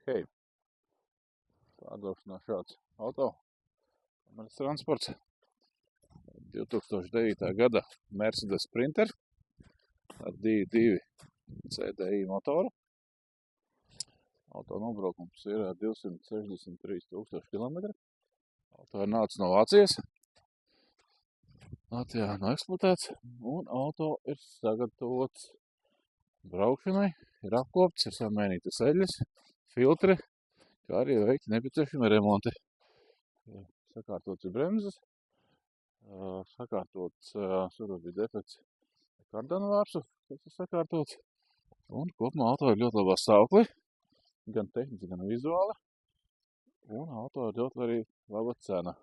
Hei, pārdošanā šāds auto, komerces transports, 2009. gada Mercedes Sprinter ar 2.2 CDI motoru. Auto nobraukums ir 263,000 km. Auto ir nācis no Vācijas. Latvijā nav eksploatēts, un auto ir sagatavots braukšanai, ir apkopts, ir samainītas eļļas, filtri, kā arī veikti nepieciešami remonti. Sakārtots ir bremzes, sakārtots, šurā bija defekts kardanu vārsu, kas ir sakārtots, un kopumā auto ir ļoti labā stāvoklī, gan tehniski, gan vizuāli, un auto ir ļoti arī laba cena.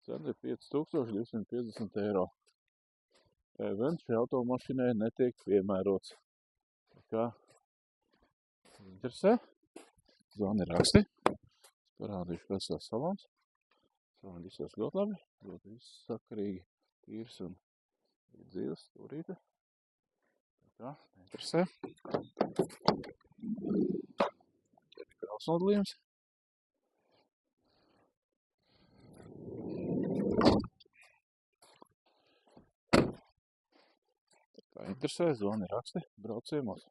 Cena ir 5250 eiro. Events šai automašīnai netiek piemērots. Tā kā interesē, zvani raksti. Es parādīšu, kas tās salons. Salons izsās ļoti labi, ļoti viss sakarīgi, tīrs un dzīves stūrīte. Tā kā interesē. Te ir krāvas nodalījums. Tā kā interesē, zvani raksti, brauc ciemos.